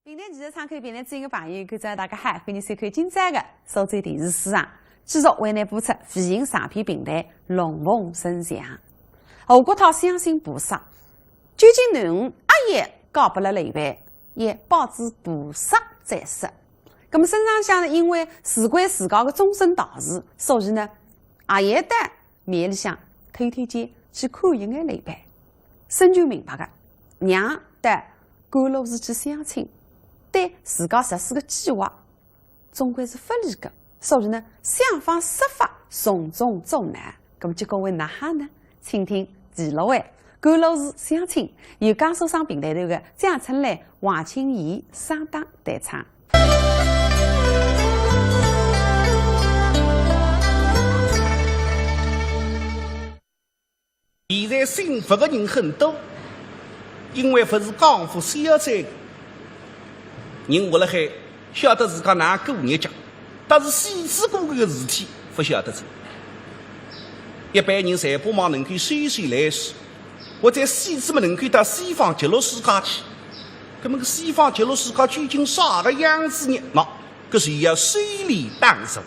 平台其实参考平台资源的朋友，可以在大家好，欢迎收看今朝的苏州电视市场，继续为您播出微型上片平台龙凤生祥。何国涛相信菩萨，究竟囡恩阿爷搞不了雷办，也保持菩萨在世。那么身上向呢，因为事关自家的终身大事，所以呢，阿爷的面里向偷偷间去看一眼雷办，深就明白的，娘的赶路是去相亲。对自家实施的计划，总归是不利的，所以呢，想方设法从中作难。那么结果为哪哈呢？请听第6位，赶路是相亲，由江苏省平台头的蒋春来、王清怡上当代唱。现在幸福的人很多，因为不是江湖小财。人活了海，晓得自家哪过日脚，但是细致过的事体不晓得做。一般人侪不忙能够水水来时，或者细致么能够到西方极乐世界去。那么个西方极乐世界究竟啥个样子呢？那可是要水里当手。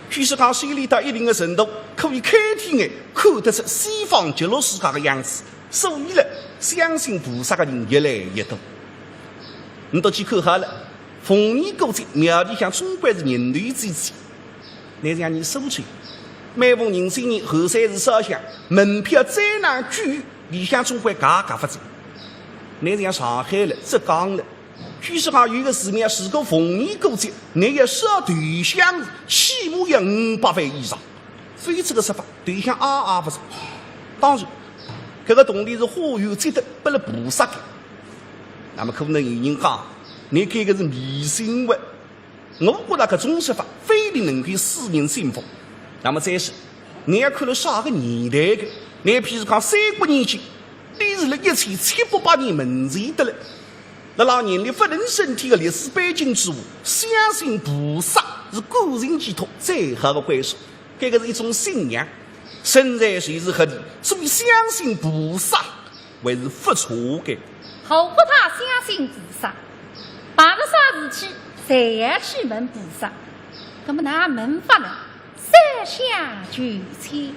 据说讲水里到一定的程度，可以开天眼看得出西方极乐世界的样子。所以呢，相信菩萨的人越来越多。你都去看好了，逢年过节，庙里向总归是人头济济。那让你收钱，每逢人生日后3日烧香，门票再难贵，里向总归价格不走。那像上海了、浙江了，据说讲有一个寺庙，如果逢年过节，那要烧对香，起码要500万以上。非这个说法，对香不走。当然，这个动力是化缘积德，不了菩萨的。那么可能有人讲，你这个是迷信的。我觉得这种说法非得能够使人信服。那么再是，你要看了啥个年代的？你譬如讲三国年间，你是了1700-1800年门前的了。那老年的不能身体的历史背景之下，相信菩萨是个人寄托最好的归属。这个是一种信仰，身在谁是合理，所以相信菩萨还是不错的。何不他相信菩萨，碰着啥事体，侪要去问菩萨。那么哪问法呢？三相求签。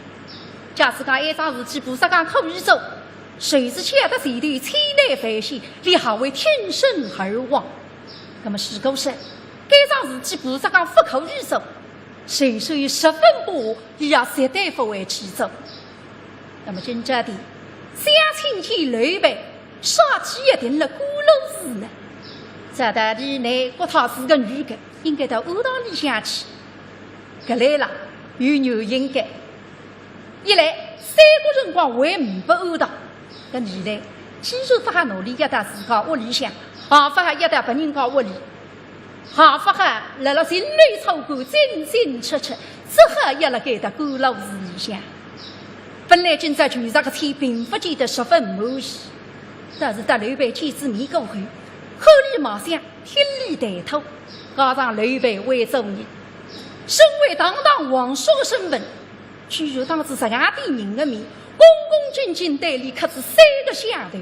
假使讲一桩事体，菩萨讲可以做，谁是晓得谁对千难万险，你好为天生而亡。那么如果说这桩事体菩萨讲不可以做，谁属于10分不也要绝对不会去做。那么真正的相亲去累呗。啥起也定了鼓楼市呢？这道理呢，国涛是个女的，应该到学堂里向去。搿来了有原因的。一来3个辰光还唔不学堂，搿二来既然不还努力一到自家屋里向，还不还一到别人家屋里，还不还辣辣人类草馆进进出出，只好也辣盖到鼓楼市里向。本来今朝全上个天并不见得十分满意。但是到刘备见子面过后，口里冒想，天理抬头，加上刘备为众人，身为堂堂皇叔的身份，居然当着10外的人的面，恭恭敬敬对你刻着3个响头，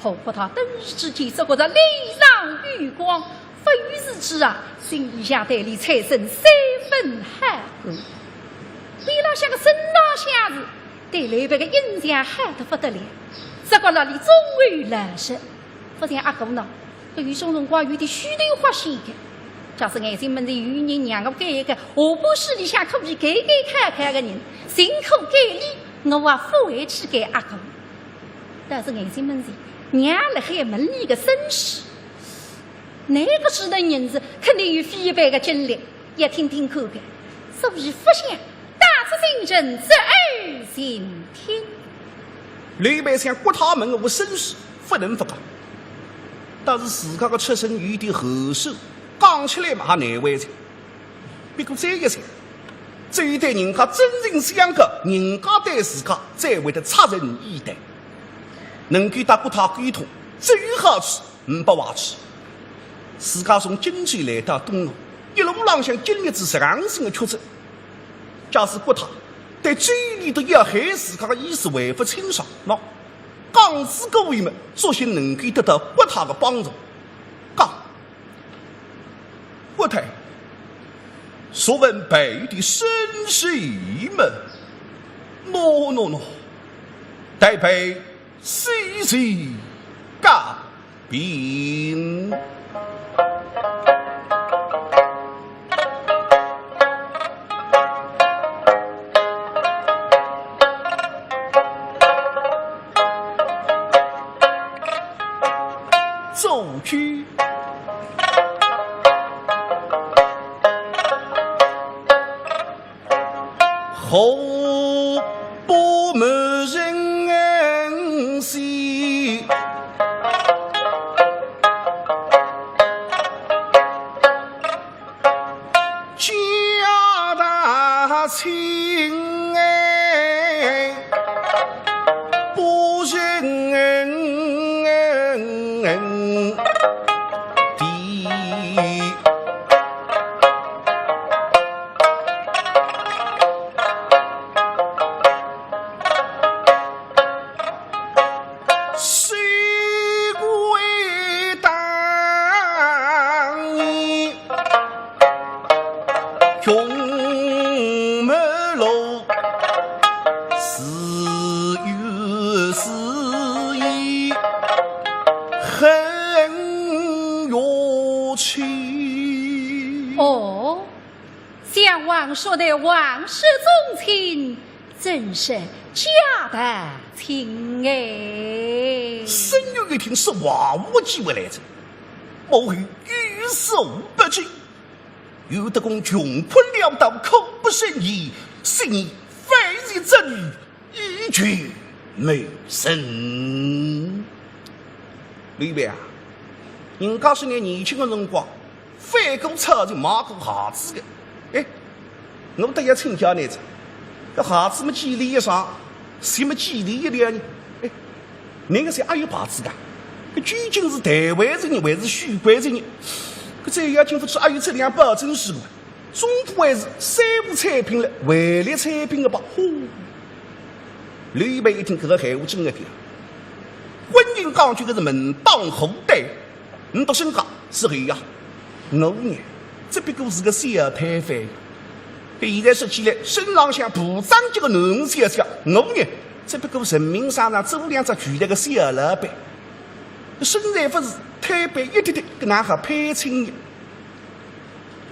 何不他顿时之间只觉着脸上余光，不由自主心里向对你产生3分好感。比那像个神老相子，对刘备的印象好得不得了。这个那里终于来实，不像阿哥呢，有种辰光有点虚头发现的。假使眼睛门里有人让我改一个，何不是里向可以改改看的人，辛苦改理，我不会去改阿哥。但是眼睛门里娘辣海门里的绅士，那个时代人子肯定有非凡的经历，也听听看看，所以不想大出心人择二心天。刘备想国他们的身世不能不讲，但是自家的出身有点后手，讲起来嘛还难为情。不过这一想，只有对人家真正相隔，人家对自家才会得出人意待。能够到国他沟通，只有好处，不坏处。自家从荆州来到东吴，一路浪向经历着上升的曲折。假使国他对嘴里都要害自家的意思还不清爽，那刚子各位们，作些能够得到国他的帮助。国台，所闻北的生息们，喏，待被西西改变。走去后不没人惜，家大亲哎，不人地。谁归当你穷门楼是有是意很有情。哦，像王说的王室宗亲，真是假的亲哎！沈有一听是万物机会来着，莫会欲手不尽。有德公穷困潦倒，口不胜言，是你非是之女，一句没生。李白啊，人家是你年轻的辰光，翻过草就骂过孩子的。哎，我得要请教你子，这孩子们几里以上，谁们几里一两呢？哎，那个是还有牌子的，这究竟是台湾人还是许贵人？可这要经不出还有这两保证书，中途还是三无产品了，唯劣产品的吧？呼！吕备一听这个害我真的点，婚姻讲究的是门当户对，你到身高是谁呀？我呢，只不过是个小摊贩。现在说起来，身上像部长级的男小姐，我呢，只不过人民商场走两只巨大的小老板。身材不是太白一点点，跟哪还配亲呢？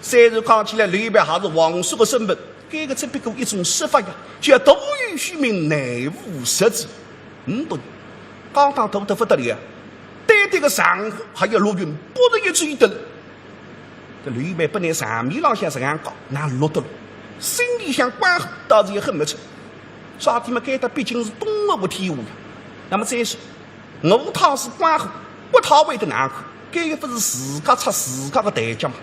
虽然看起来吕备还是王叔的身份，这个只不过一种说法呀，叫多于虚名，内无实际。对，刚刚读得不得了，单单个上户还要落云，不得一追得了。这吕备不但上面浪向这样搞，哪落得了？心里想关乎，倒是也很没出。啥地方该他毕竟是东吴的天下呀。那么再说，我趟是关乎，不讨为的难看，这个不是自家出自家的代价吗？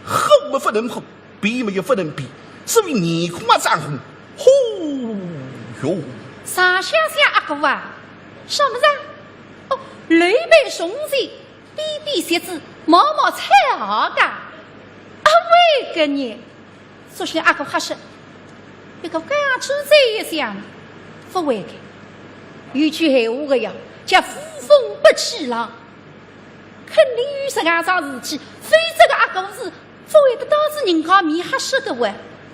后我不能后，比没有不能比，所以你恐怕战红，呼哟！啥想想阿哥啊？什么子？哦，吕备兄弟，比比写字，毛毛才好噶。啊，为个呢？所以阿哥还是一个刚出这一想，不为个。有句闲话个呀，叫呼风不起浪，肯定有什么桩事体，非这个阿哥是不会得导致人家面黑色的话。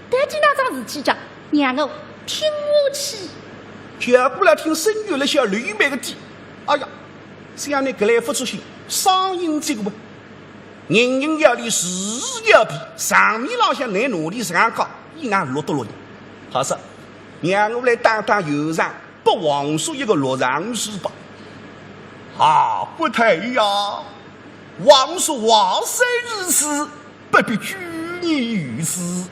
但是那桩事体讲，让我听我去。叫过来听声乐了小吕备的地，哎呀，想你格来付出心，上瘾这个问，人人要力，事事要比，上面浪向来努力上高，一眼落得落的。好说，让我来当当酋长，不枉说一个落让是吧？啊，不太呀！王说王生日死，不必拘泥于此。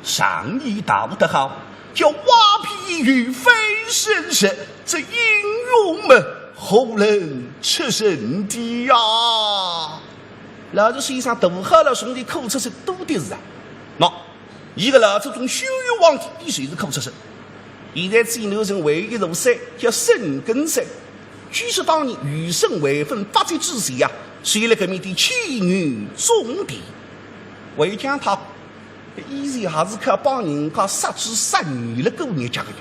上意道得好，叫挖皮与非生神，这英勇们后人吃身的呀！老子身上多喝了兄弟口出身多的是啊！那一个老子从修育皇帝，你谁是口出身？现在济南城唯一如山叫深根山，据说当年与圣为分发迹之时呀，随了个面的妻女重地，为将他依然还是靠帮人家杀子杀女了过日家的呀。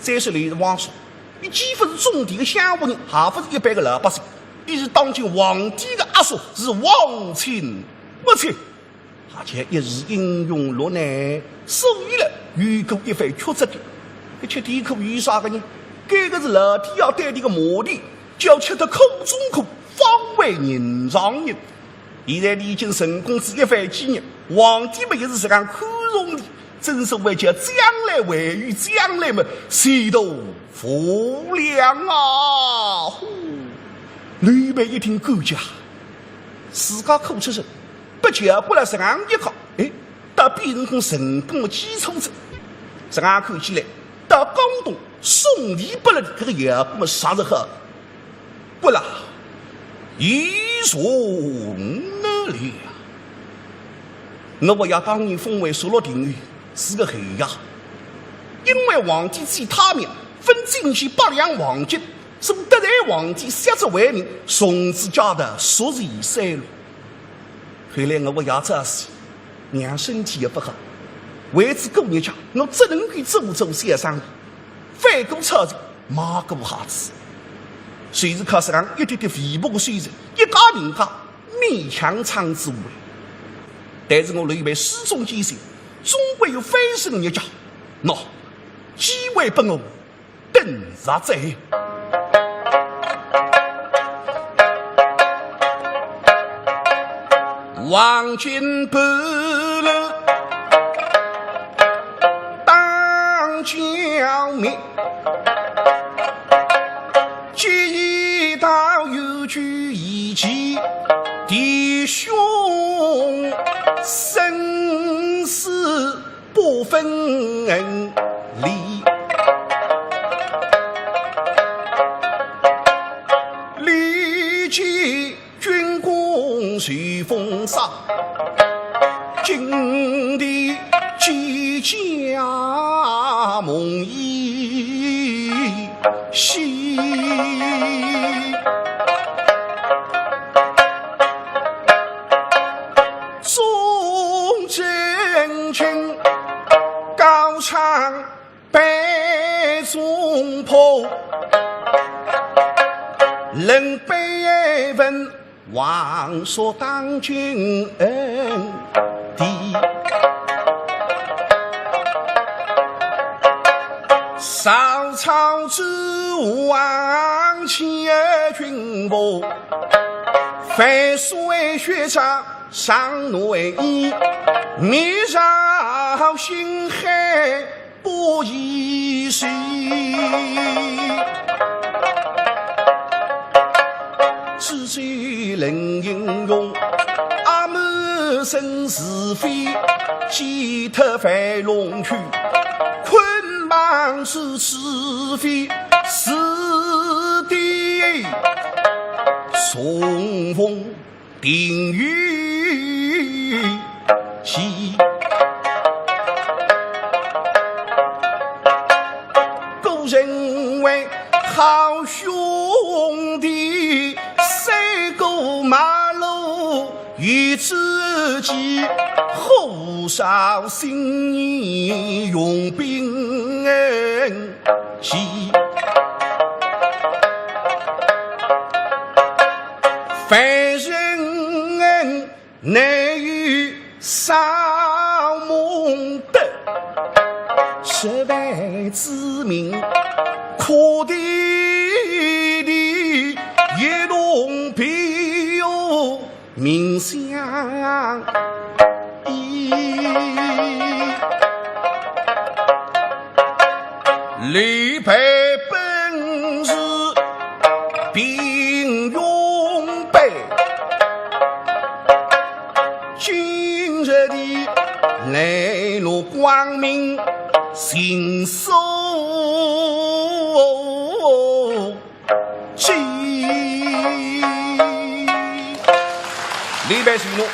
再说来王说，你既不是种地的乡下人，还不是一般的老百姓，你是当今皇帝的阿叔，是王亲不亲。而且一时英勇落难，所以了遇过一番曲折的。一吃地苦遇啥个人？这个是老天要对你个磨砺，叫吃得苦中苦，方为人上人。现在你已经成功之一番纪念，皇帝们也是这样宽容的。正所谓叫将来未雨，将来嘛谁都无量啊！吕备一听顾家，自家苦出身，不叫过来这样一靠，到变成成功的基础者。这样看起来，到广东送礼不了的这个也不么啥子好，不啦，一从哪里啊？我要当年封为所罗定宇是个黑呀，因为皇帝记他命，分进去8两黄金，从德代皇帝写着为民，从此家的数日3路。后来我要这事，娘身体也不好，为此过日家，我只能给周先生反过操着马过哈子。虽是靠上一点点微薄的水准，一家人家勉强撑之无为。但是我吕备始终坚信，终归有翻身的日家。机会不我等啥在？望君半路当浇灭，既已到有句一起，弟兄生死不分离。立即军功随风沙，今帝即家梦依稀。众真情高唱北中坡，人被问王所当君恩敌，少朝之王亲君伯，非水血长上内衣，迷绕心海不依稀。知己能应用，阿满生是非，寄托飞龙去，捆绑是是非，是敌送风定于西。故认为好兄弟，谁过马路与知己，后少心意用兵器。凡人内于少梦德，失败之名可敌敌，一动必有命相依。吕备本是兵勇备，今日的来路光明，信守机。李白承诺，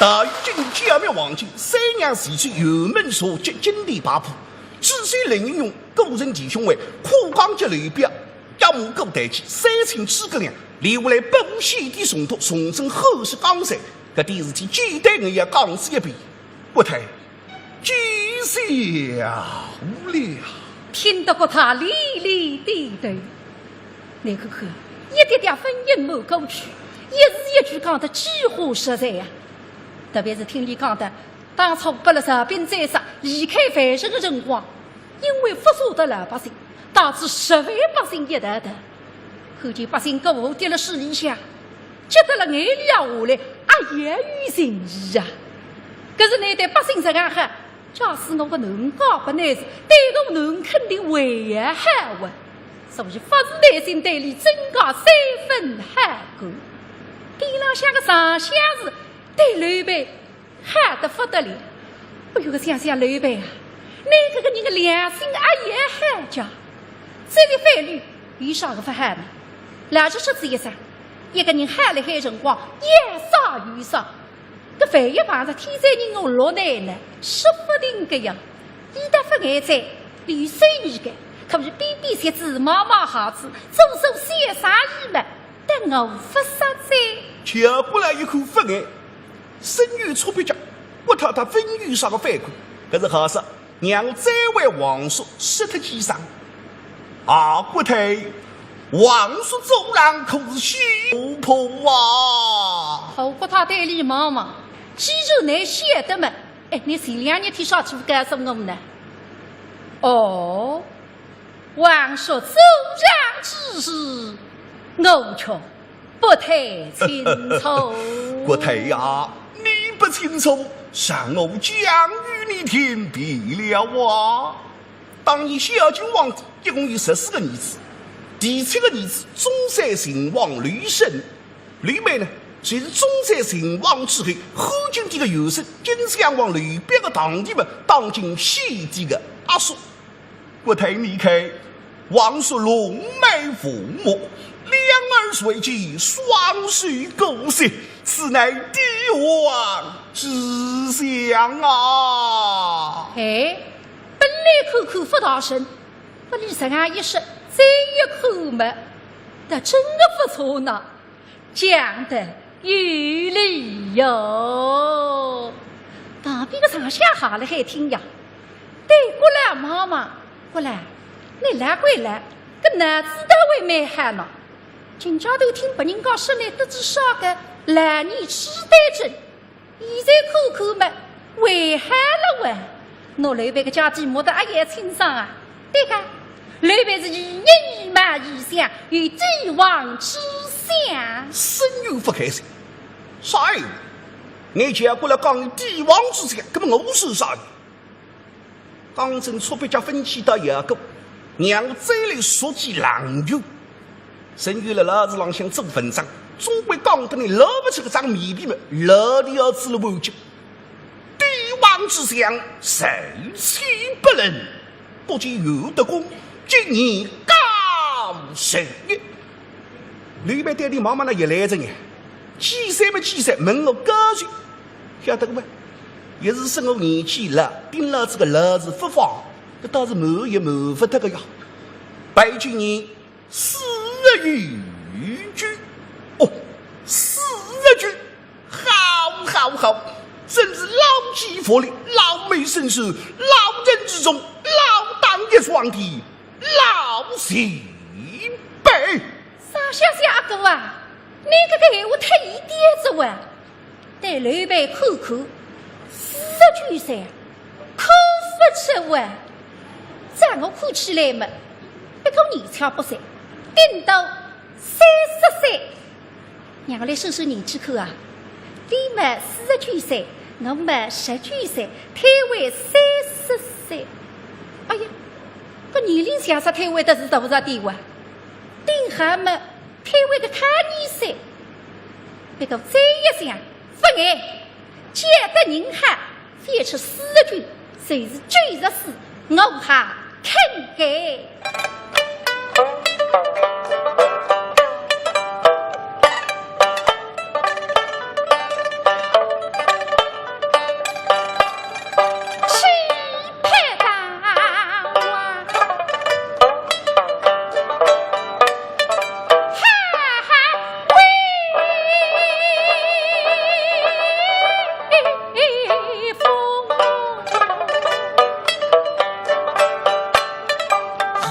大禹进入剿灭黄巾，三娘死去油门所及，金地八铺。只需林应用个人弟兄为苦刚及吕表，要么够代起三清诸葛亮，留下来本县的送托，重整后世江山。搿点事体简单我也讲死一遍，不太举下无力啊！听得过他历历地对，那个呵，一点点分阴谋过去，一字一句讲得几乎实在呀。特别是听你讲的，当初拨了日兵宰杀，离开凡人的辰光，因为不舍得老百姓，导致10万百姓一头头。看见百姓各户跌了水里向，急得了眼泪下来，也于情义啊！可是那对百姓这样喊，假使我个能高不难事，对我能肯定为也喊话，所以发自内心对你增加3分喊过。地浪向个上相是对刘备喊得不得了。哎呦，想想刘备啊，那个人的良心也喊叫，这个法律有啥个不喊呢？老子说这一声，一个人喊了喊辰光，也少有少。这万一碰着天灾人祸落难呢，说不定个呀。以德不爱灾，屡受遇感，可不是边边些子毛毛好子，种手写啥意嘛，但我不杀灾。瞧过来一口不爱，身有出别家，我太太分有啥个反感？可是好说，让再为王叔失他几伤。国太。王叔走廊可是小婆啊！后国他对你妈妈，记住那些的们。你前2日天上去干什么呢？王叔走廊之事，我却不太清楚。国太呀，你不清楚，让我讲与你听罢了啊！当年小郡王一共有14个儿子。第7个儿子中山靖王吕胜，吕备呢，就是中山靖王之后，后晋帝的右手，金相王吕别的堂弟们，当今西帝的阿叔。国太你看，王叔龙眉父母，两耳垂髻，双手勾舌，此乃帝王之相啊！本来口口不大声，不理这样一说。这一口嘛，那真的不错呢，讲得有理哟。旁边的上下好了还听呀，对过来妈妈，过来，你来归来，个男子单位蛮喊呢。今朝头听别人讲说呢，得知啥个男女痴呆症，现在口口嘛为喊了喂，我刘备个家计摸得也清爽啊，对个。刘备是以人以马以相，与帝王之相，身有不开心。啥意？你讲过来讲帝王之相，根本我是啥意？刚正出别家分歧到一个，让这类书记狼友，身有了老子郎想做文章，总归讲得你捞不出个张面皮嘛，老的要知了完结。帝王之相，谁欺不能？不仅有德功。今年高升也，吕备对你妈妈那也来着呢。几岁没几岁，问我高兴，晓得个吗？也是生我年纪了，顶了这个老子不放，这倒是谋也谋不得个呀。北京人40余句，40句，好，真是老骥伏枥，老美伸手，老人之中，老当一双的。老西北，啥小阿哥啊？你这个闲话太一点子哇！对刘备口40句噻，口不出哇！在我看起来嘛，一个年长不岁，顶到30岁。让我来数数年纪口啊！你嘛49岁，我嘛19岁，退为30岁。哎呀！个年龄相差退位的是多少地位？顶下么退位个看年岁，别个这一想不爱，见得人喊翻出40句，谁是94事，我还肯给。后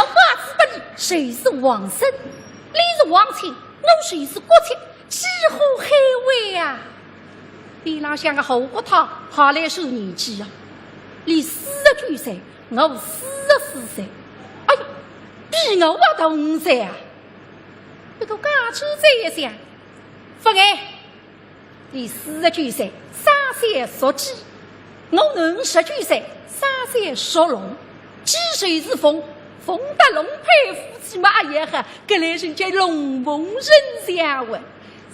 法子不离，谁是王孙？你是王亲，我谁是国亲？几乎黑位啊！比那像个后骨头，下来受年纪啊！你49岁，我44岁。哎呀，比我还大5岁啊！不过家去这一想，不爱。你49岁，3岁属鸡；我59岁，3岁属龙。几岁是凤？凤达龙配夫妻嘛也好，格来人家龙凤人相闻。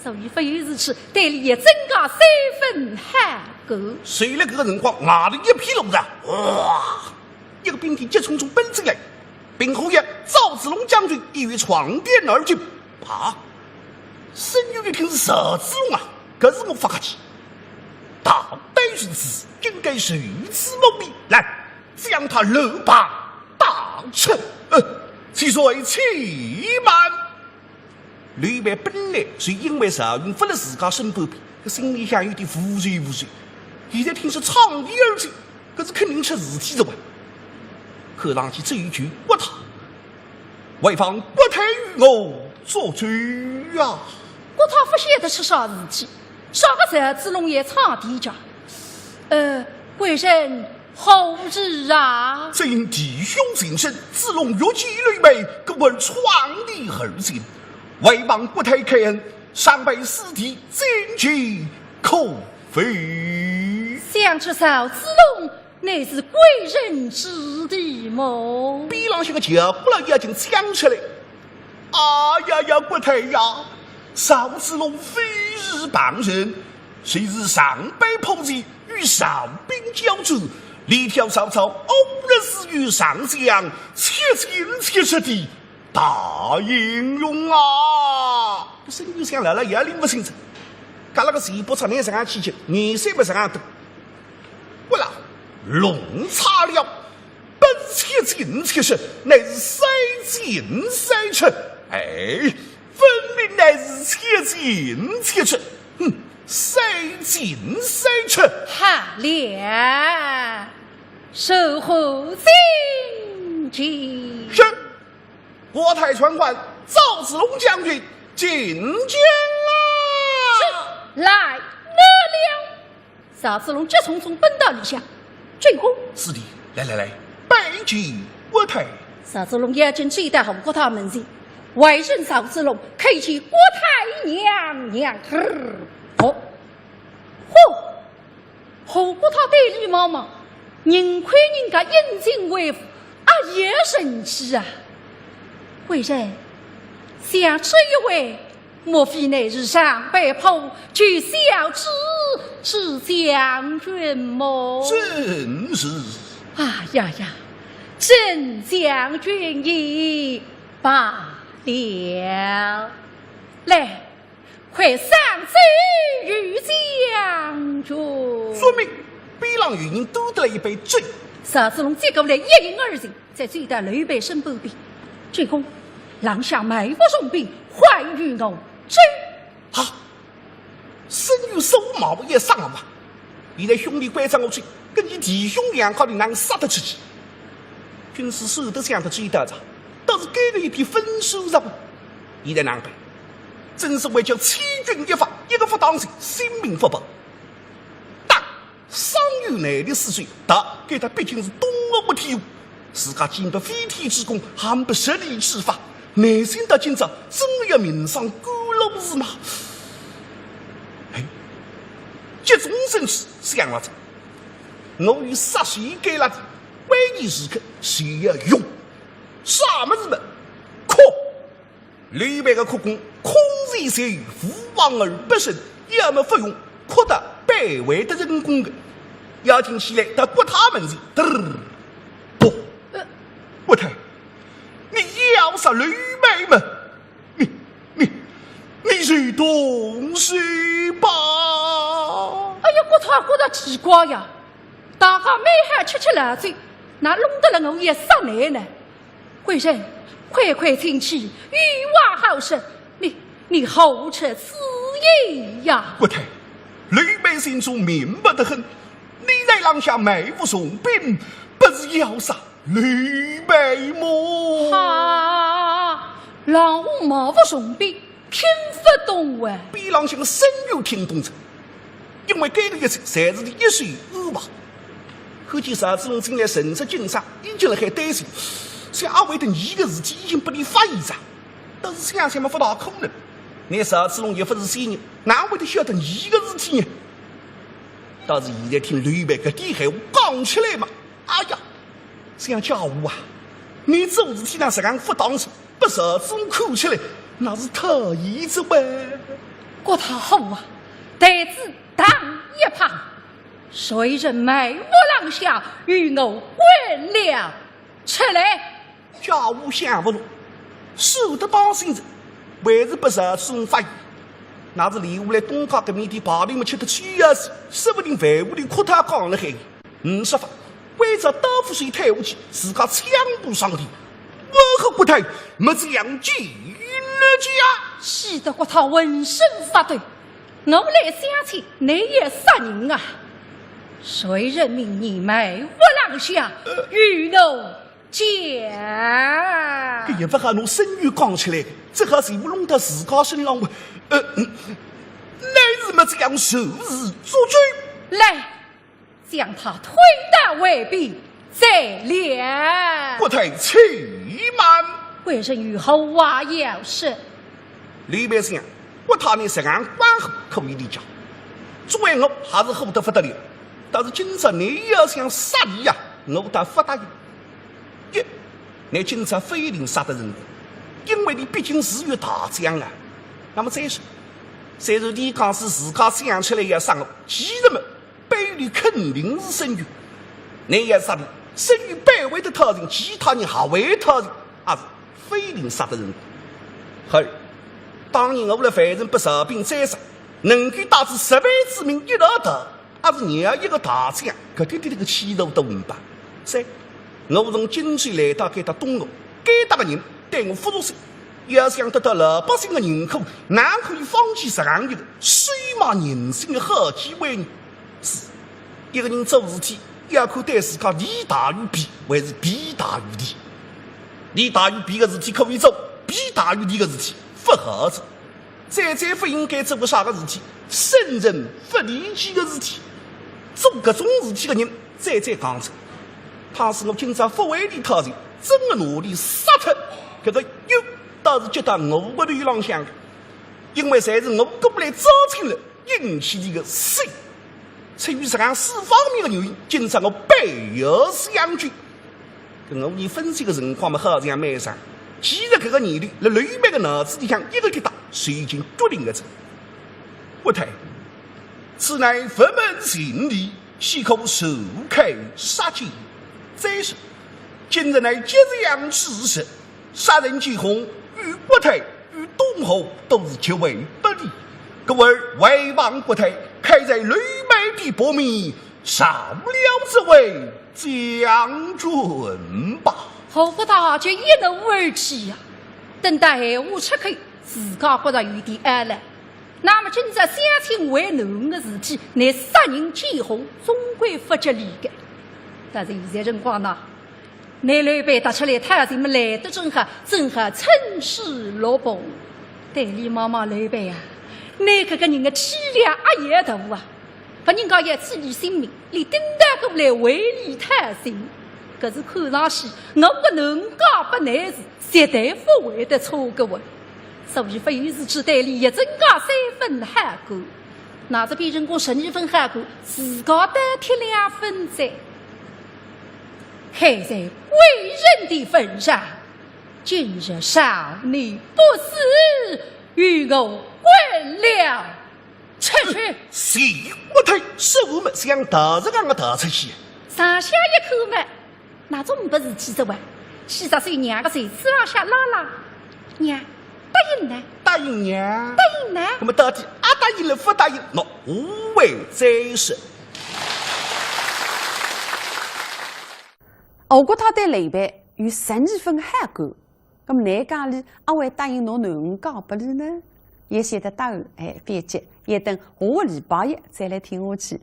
所以不有日起，对你也增加3分好感。谁来这个辰光，哪里一匹龙啊！哇！一个兵丁急匆匆奔进来，并后曰：“赵子龙将军已于床边而进。”啊！声音一听是赵子龙啊，可是我发客气。大胆君子应该是如此蒙蔽，来将他勒把大臣。其岁欺瞒。吕备本来是因为赵云发了自家身半边，他心里向有点浮瑞浮瑞。现在听说倡议而进，可是肯定出事体的吧？可让起这一句我他，为防国太与我作主啊！国太不晓得出啥事体，啥个赵子龙也唱地家。贵人后日啊！只因弟兄近身，子龙越级吕备，各闻创立而进。为望国太开恩，上辈师弟真情可非。想出赵子龙乃是贵人之弟么？比郎像个脚呼啦眼睛讲出来。啊呀呀，国太呀！赵子龙非日傍人，谁日上辈仆人与少兵交战，力挑曹操偶然死于上将，切心切实的大英勇啊！这声音响来了，也领不清楚。干那个谁不出年上气球，年岁不上多。我啦，龙差了，本切进切实，乃是塞进塞出。哎，分明乃是切进切出。塞进塞出。好了，守护荆棘。是。国太传唤赵子龙将军觐见了。是，来了。赵子龙急匆匆奔到里下，军功。是的，来，拜见国太。赵子龙眼睛追到后国太门前，外甥赵子龙开启国太娘。后国太对吕妈妈，宁亏人家引进为父，也生气啊！贵人，想这一位，莫非乃是上辈仆去小侄是将军么？正是。啊呀，郑将军已罢了。来，快上奏于将军。说明比郎与人都得了一杯醉。赵子龙接过来一饮而尽，再追到刘备身旁边。军公，让下埋伏重兵，还与我追。啊！身有手毛也上了嘛！现在兄弟关着我去，跟你弟兄两靠的能杀得出去。军师手都想得追得着，倒是给了一批分数上。现在南北，真是为叫欺君一法，一个不当心，性命不保。但上有内的4岁，大给他毕竟是东吴不体武，自家经不飞天之功，还不实力之法，内心的今朝真要名上古龙是吗？哎，急中生智，想了着，我与杀谁给了的关键时刻，谁要用？啥么子嘛？可吕备的苦功，空然善于父王而不胜，要么不用，扩大百万的人工的，要听起来到国他们人，不，国太，你要杀吕备吗？你是东西吧？哎呀，国太奇怪呀！大家每下吃老醉，那弄得了我也杀难呢。贵人，快请起，欲瓦好生，你后撤此意呀！国太，吕备心中明白得很，你在廊下埋伏重兵，不是要杀吕备么？哈，让我冒不雄兵，听不懂啊！比郎向深有听懂者，因为这个一切才是一岁2吧。后见啥子龙进来神色紧张，已经很担心，像阿伟的你的事体已经不能发现着，但是想想嘛不大可能。你啥子龙也不是仙人，哪会得晓得你的事体呢？但是现在听吕备个底海话讲起来嘛，哎呀，想家伙啊，你做事体那是俺不当心，不啥子龙看起来那是特意之外。国太后啊，太子当一旁，谁人美我郎下与我问了出来？家务想不落，守得帮心人，还是不啥子龙发言。那是离下来东家革命的把你们吃得起啊时，说不定废物里哭他讲了海，说法为着刀斧水抬下去，自家枪不上天。我和国太没这样计了家，使得国太浑身发抖。我来相亲，你也杀人啊！谁人命你美我郎下与我讲？这也不和侬声语讲起来，这还是不弄到自家身上吗？乃是没这样受事做主。来，将他推打为婢，再练。国太且慢，为人与后话要是李百姓，我他你是按关后可以理解。作为我还是厚得不得了，但是今朝你要想杀你呀，我倒不答应。一，你今朝非一定杀得人，因为你毕竟是员大将啊。那么再说，虽然你讲是自家想起来要杀我，其人们背里肯定是生育。你要杀你，生育背为的他人，其他人还为他人，还是非一定杀得人。二，当年我为了犯人不受兵宰杀，能够导致10万之民一道得，还是让一个大将搿点点这个气度都明白。三，我从荆州来到该到东吴，该搭个人对我付出手，要想得到老百姓的认可，哪可以放弃实行的水马人性的好机会呢？是一个人做事体要看对自家利大于弊，还是弊大于利。利大于弊的事体可以做，弊大于利的事体不合做。再不应该做个啥个事体，圣人不理解的事体，做各种事体的人再讲着。他是我今朝不为你他人，真的努力杀脱这个又倒是觉得我的流浪乡，因为才是我过来招亲了引起的个事。至于是按4方面的原因，今朝我背有相聚，跟我你分析的情况嘛，好像蛮上。其实这个年龄，在吕备的脑子里向一个铁打，是已经决定了这。不太，此乃佛门行礼，岂可手开杀戒？再说，今日乃节阳之时，杀人结婚，与国太与东侯都是极为不利。各位为王国太，开在吕备的薄面，上了这位将军吧。后不大就一怒而起呀！等待闲话出口，自家觉得有点安了。那么今朝相亲为难的事体，乃杀人结婚，总归不吉利的。但是现在情况呢，那刘备打出来，太子们来得正好趁势落榜。对李妈妈刘备啊，你这个人的气量也大啊！把人家也自己性命，你顶得过来为你太子。可是看上去，我不能干不难事，绝对不会得错个我。所以非有事去对你也增加3分汉官，那这比人家12分汉官，自个得贴2分在。看在为人的份上，今日少你不死，与我滚了出去。谁我太手没想打着俺个打出去，上下一口嘛。那总不是气着玩，40岁娘个谁子上下拉拉，娘答应呢？答应娘？答应呢？那么到底答应了不答应？那无谓再说。如果他对刘备有12分好感，那么你家里会答应侬能讲不利呢？也写的答案别急，也等下个礼拜一再来听下去。